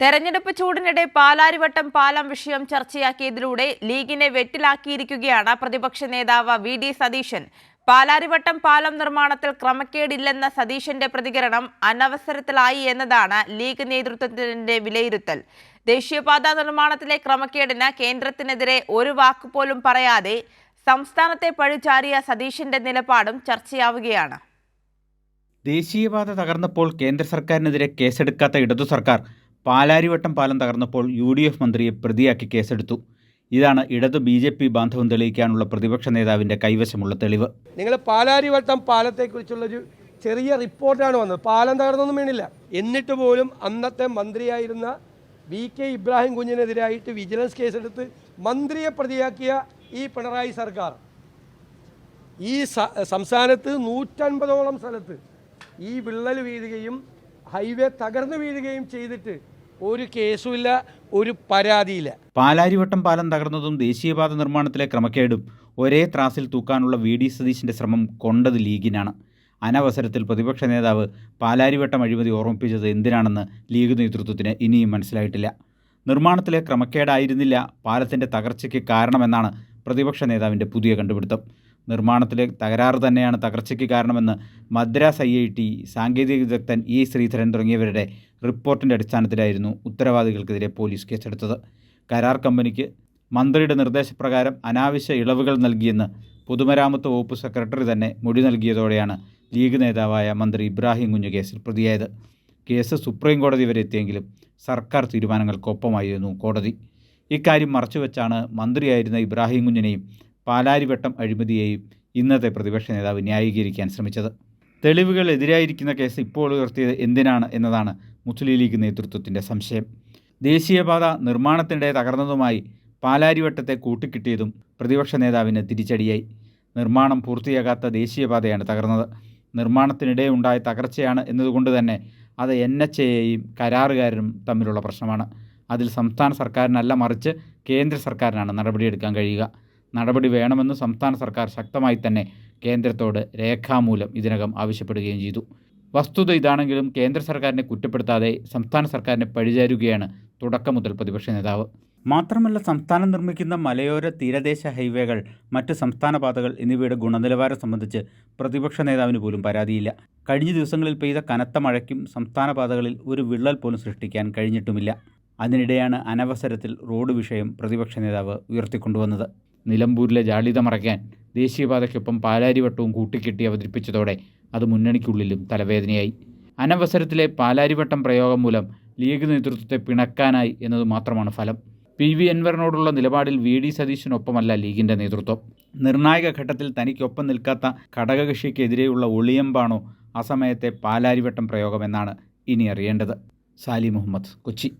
തെരഞ്ഞെടുപ്പ് ചൂടിനിടെ പാലാരിവട്ടം പാലം വിഷയം ചർച്ചയാക്കിയതിലൂടെ ലീഗിനെ വെട്ടിലാക്കിയിരിക്കുകയാണ് പ്രതിപക്ഷ നേതാവ് വി.ഡി. സതീശൻ. പാലാരിവട്ടം പാലം നിർമ്മാണത്തിൽ ക്രമക്കേടില്ലെന്ന സതീശന്റെ പ്രതികരണം അനവസരത്തിലായി എന്നതാണ് ലീഗ് നേതൃത്വത്തിന്റെ വിലയിരുത്തൽ. ദേശീയപാത നിർമ്മാണത്തിലെ ക്രമക്കേടിന് കേന്ദ്രത്തിനെതിരെ ഒരു വാക്കുപോലും പറയാതെ സംസ്ഥാനത്തെ പഴിചാരിയ സതീശന്റെ നിലപാടും ചർച്ചയാവുകയാണ്. ദേശീയപാത തകർന്നപ്പോൾ കേന്ദ്ര സർക്കാരിനെതിരെ കേസെടുക്കാത്ത ഇടതു സർക്കാർ പാലാരിവട്ടം പാലം തകർന്നപ്പോൾ UDF മന്ത്രിയെ പ്രതിയാക്കി കേസെടുത്തു. ഇതാണ് ഇടതു BJP ബാന്ധവം തെളിയിക്കാനുള്ള പ്രതിപക്ഷ നേതാവിൻ്റെ കൈവശമുള്ള തെളിവ്. നിങ്ങൾ പാലാരിവട്ടം പാലത്തെക്കുറിച്ചുള്ളൊരു ചെറിയ റിപ്പോർട്ടാണ് വന്നത്. പാലം തകർന്നൊന്നും വീണില്ല. എന്നിട്ട് പോലും അന്നത്തെ മന്ത്രിയായിരുന്ന VK ഇബ്രാഹിം കുഞ്ഞിനെതിരായിട്ട് വിജിലൻസ് കേസെടുത്ത് മന്ത്രിയെ പ്രതിയാക്കിയ ഈ പിണറായി സർക്കാർ ഈ സംസ്ഥാനത്ത് 150ഓളം സ്ഥലത്ത് ഈ വിള്ളൽ വീഴുകയും ഹൈവേ തകർന്നു വീഴുകയും ചെയ്തിട്ട് ഒരു കേസുമില്ല, ഒരു പരാതിയില്ല. പാലാരിവട്ടം പാലം തകർന്നതും ദേശീയപാത നിർമ്മാണത്തിലെ ക്രമക്കേടും ഒരേ ത്രാസിൽ തൂക്കാനുള്ള VD സതീശൻ്റെ ശ്രമം കൊണ്ടത് ലീഗിനാണ്. അനവസരത്തിൽ പ്രതിപക്ഷ നേതാവ് പാലാരിവട്ടം അഴിമതി ഓർമ്മിപ്പിച്ചത് എന്തിനാണെന്ന് ലീഗ് നേതൃത്വത്തിന് ഇനിയും മനസ്സിലായിട്ടില്ല. നിർമ്മാണത്തിലെ ക്രമക്കേടായിരുന്നില്ല പാലത്തിൻ്റെ തകർച്ചയ്ക്ക് കാരണമെന്നാണ് പ്രതിപക്ഷ നേതാവിൻ്റെ പുതിയ കണ്ടുപിടുത്തം. നിർമ്മാണത്തിലെ തകരാറ് തന്നെയാണ് തകർച്ചയ്ക്ക് കാരണമെന്ന് മദ്രാസ് IIT സാങ്കേതിക വിദഗ്ധൻ E. ശ്രീധരൻ തുടങ്ങിയവരുടെ റിപ്പോർട്ടിൻ്റെ അടിസ്ഥാനത്തിലായിരുന്നു ഉത്തരവാദികൾക്കെതിരെ പോലീസ് കേസെടുത്തത്. കരാർ കമ്പനിക്ക് മന്ത്രിയുടെ നിർദ്ദേശപ്രകാരം അനാവശ്യ ഇളവുകൾ നൽകിയെന്ന് പൊതുമരാമത്ത് വകുപ്പ് സെക്രട്ടറി തന്നെ മൊഴി നൽകിയതോടെയാണ് ലീഗ് നേതാവായ മന്ത്രി ഇബ്രാഹിം കുഞ്ഞ് കേസിൽ പ്രതിയായത്. കേസ് സുപ്രീം കോടതി വരെ എത്തിയെങ്കിലും സർക്കാർ തീരുമാനങ്ങൾക്കൊപ്പമായിരുന്നു കോടതി. ഇക്കാര്യം മറച്ചുവെച്ചാണ് മന്ത്രിയായിരുന്ന ഇബ്രാഹിം കുഞ്ഞിനെയും പാലാരിവട്ടം അഴിമതിയെയും ഇന്നത്തെ പ്രതിപക്ഷ നേതാവ് ന്യായീകരിക്കാൻ ശ്രമിച്ചത്. തെളിവുകൾ എതിരായിരിക്കുന്ന കേസ് ഇപ്പോൾ ഉയർത്തിയത് എന്തിനാണ് എന്നതാണ് മുസ്ലിം ലീഗ് നേതൃത്വത്തിൻ്റെ സംശയം. ദേശീയപാത നിർമ്മാണത്തിനിടെ തകർന്നതുമായി പാലാരിവട്ടത്തെ കൂട്ടിക്കിട്ടിയതും പ്രതിപക്ഷ നേതാവിന് തിരിച്ചടിയായി. നിർമ്മാണം പൂർത്തിയാകാത്ത ദേശീയപാതയാണ് തകർന്നത്. നിർമ്മാണത്തിനിടെ ഉണ്ടായ തകർച്ചയാണ് എന്നതുകൊണ്ട് തന്നെ അത് NHAയും കരാറുകാരനും തമ്മിലുള്ള പ്രശ്നമാണ്. അതിൽ സംസ്ഥാന സർക്കാരിനല്ല, മറിച്ച് കേന്ദ്ര സർക്കാരിനാണ് നടപടിയെടുക്കാൻ കഴിയുക. നടപടി വേണമെന്ന് സംസ്ഥാന സർക്കാർ ശക്തമായി തന്നെ കേന്ദ്രത്തോട് രേഖാമൂലം ഇതിനകം ആവശ്യപ്പെടുകയും ചെയ്തു. വസ്തുത ഇതാണെങ്കിലും കേന്ദ്ര സർക്കാരിനെ കുറ്റപ്പെടുത്താതെ സംസ്ഥാന സർക്കാരിനെ പഴിചാരുകയാണ് തുടക്കം മുതൽ പ്രതിപക്ഷ നേതാവ്. മാത്രമല്ല, സംസ്ഥാനം നിർമ്മിക്കുന്ന മലയോര തീരദേശ ഹൈവേകൾ, മറ്റ് സംസ്ഥാന പാതകൾ എന്നിവയുടെ ഗുണനിലവാരം സംബന്ധിച്ച് പ്രതിപക്ഷ നേതാവിന് പോലും പരാതിയില്ല. കഴിഞ്ഞ ദിവസങ്ങളിൽ പെയ്ത കനത്ത മഴയ്ക്കും സംസ്ഥാന പാതകളിൽ ഒരു വിള്ളൽ പോലും സൃഷ്ടിക്കാൻ കഴിഞ്ഞിട്ടുമില്ല. അതിനിടെയാണ് അനവസരത്തിൽ റോഡ് വിഷയം പ്രതിപക്ഷ നേതാവ് ഉയർത്തിക്കൊണ്ടുവന്നത്. നിലമ്പൂരിലെ ജാള്യത മറയ്ക്കാൻ ദേശീയപാതയ്ക്കൊപ്പം പാലാരിവട്ടവും കൂട്ടിക്കെട്ടി അവതരിപ്പിച്ചതോടെ അത് മുന്നണിക്കുള്ളിലും തലവേദനയായി. അനവസരത്തിലെ പാലാരിവട്ടം പ്രയോഗം മൂലം ലീഗ് നേതൃത്വത്തെ പിണക്കാനായി എന്നത് മാത്രമാണ് ഫലം. PV അൻവറിനോടുള്ള നിലപാടിൽ VD സതീശനൊപ്പമല്ല ലീഗിൻ്റെ നേതൃത്വം. നിർണായക ഘട്ടത്തിൽ തനിക്കൊപ്പം നിൽക്കാത്ത ഘടകകക്ഷിക്കെതിരെയുള്ള ഒളിയമ്പാണോ അസമയത്തെ പാലാരിവട്ടം പ്രയോഗമെന്നാണ് ഇനി അറിയേണ്ടത്. സാലി മുഹമ്മദ്, കൊച്ചി.